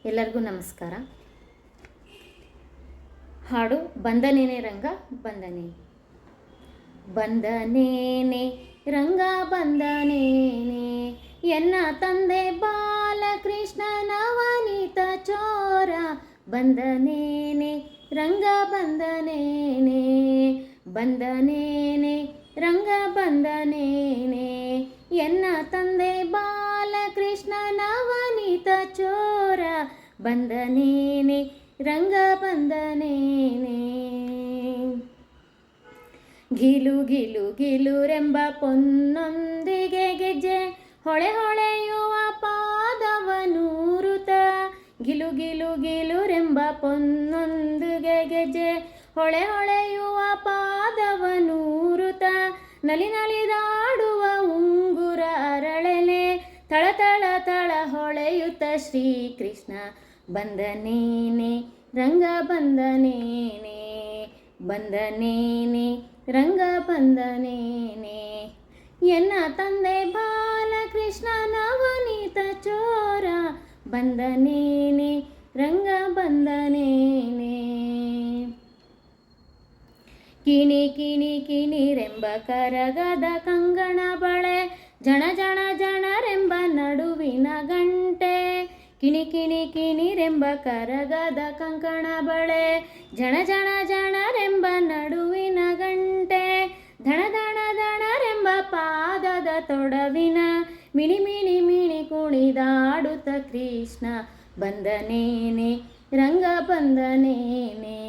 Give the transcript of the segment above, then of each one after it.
ಎಲ್ಲರಿಗೂ ನಮಸ್ಕಾರ. ಹಾಡು ಬಂದನೇನೆ ರಂಗ ಬಂದನೆ. ಬಂದನೇನೆ ರಂಗ ಬಂದನೇನೆ, ಎನ್ನ ತಂದೆ ಬಾಲಕೃಷ್ಣ ನವನೀತ ಚೋರ. ಬಂದನೇನೆ ರಂಗ ಬಂದನೇನೆ, ಬಂದನೇನೆ ರಂಗ ಬಂದನೇನೆ, ಎನ್ನ ತಂದೆ ಬಾಲಕೃಷ್ಣ ನವನೀತ ಚೋರ. ಬಂದನೇನೆ ರಂಗ ಬಂದನೇನೆ. ಗಿಲು ಗಿಲು ಗಿಲುರೆಂಬ ಪೊನ್ನೊಂದಿಗೆ ಗೆಜ್ಜೆ ಹೊಳೆ ಹೊಳೆಯುವ ಪಾದವನೂರುತ. ಗಿಲು ಗಿಲು ಗಿಲುರೆಂಬ ಪೊನ್ನೊಂದಿಗೆ ಗೆಜ್ಜೆ ಹೊಳೆ ಹೊಳೆಯುವ ಪಾದವನೂರುತ. ನಲಿ ನಲಿದಾಡುವ ಉಂಗುರ ಅರಳೆಲೆ ತಳ ತಳ ತಳ ಹೊಳೆಯುತ್ತ ಶ್ರೀಕೃಷ್ಣ. ಬಂದನೇನೆ ರಂಗ ಬಂದನೇನೆ, ಬಂದನೇನೆ ರಂಗ ಬಂದನೇನೆ, ಎನ್ನ ತಂದೆ ಬಾಲಕೃಷ್ಣ ನವನೀತ ಚೋರ. ಬಂದನೇನೆ ರಂಗ ಬಂದನೇನೆ. ಕಿಣಿ ಕಿಣಿ ಕಿಣಿರೆಂಬ ಕರಗದ ಕಂಗಣ ಬಳೆ, ಜಣ ಜಣ ಜನರೆಂಬ ನಡುವಿನ ಗಂಟೆ. ಕಿಣಿ ಕಿಣಿ ಕಿಣಿರೆಂಬ ಕರಗದ ಕಂಕಣ ಬಳೆ, ಜಣ ಜಣ ಜನರೆಂಬ ನಡುವಿನ ಗಂಟೆ. ಧಣ ಧಣ ಧಣರೆಂಬ ಪಾದದ ತೊಡವಿನ ಮಿಣಿ ಮಿಣಿ ಮಿಣಿ ಕುಣಿದಾಡುತ್ತ ಕೃಷ್ಣ. ಬಂದನೇನೆ ರಂಗ ಬಂದನೇನೆ,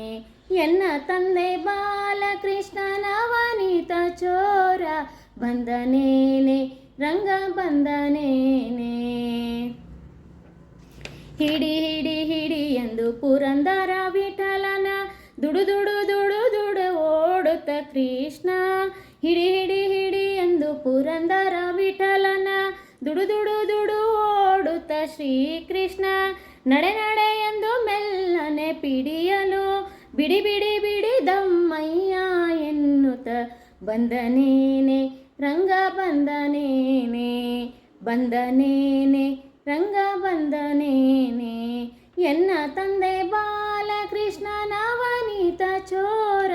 ಎನ್ನ ತಂದೆ ಬಾಲಕೃಷ್ಣ ನವನೀತ ಚೋರ. ಬಂದನೇನೆ ರಂಗ ಬಂದನೇನೆ. ಹಿಡಿ ಹಿಡಿ ಹಿಡಿ ಎಂದು ಪುರಂದರ ವಿಠಲನ ದುಡು ದುಡು ದುಡು ದುಡು ಓಡುತ್ತ ಕೃಷ್ಣ. ಹಿಡಿ ಹಿಡಿ ಹಿಡಿ ಎಂದು ಪುರಂದರ ವಿಠಲನ ದುಡು ದುಡು ದುಡು ಓಡುತ್ತ ಶ್ರೀಕೃಷ್ಣ. ನಡೆ ನಡೆ ಎಂದು ಮೆಲ್ಲನೆ ಪಿಡಿಯಲು ಬಿಡಿ ಬಿಡಿ ಬಿಡಿ ದಮ್ಮಯ್ಯ ಎನ್ನುತ್ತ. ಬಂದನೇನೆ ರಂಗ ಬಂದನೇನೆ, ಬಂದನೇನೆ ರಂಗ ಬಂದನೇನೆ, ಎನ್ನ ತಂದೆ ಬಾಲಕೃಷ್ಣ ನವನೀತ ಚೋರ.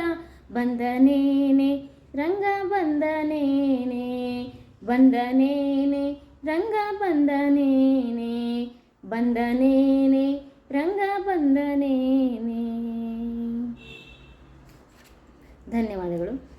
ಬಂದನೇನೆ ರಂಗ ಬಂದನೇನೆ, ಬಂದನೇನೆ ರಂಗ ಬಂದನೇನೆ, ಬಂದನೇನೆ ರಂಗ ಬಂದನೇನೆ. ಧನ್ಯವಾದಗಳು.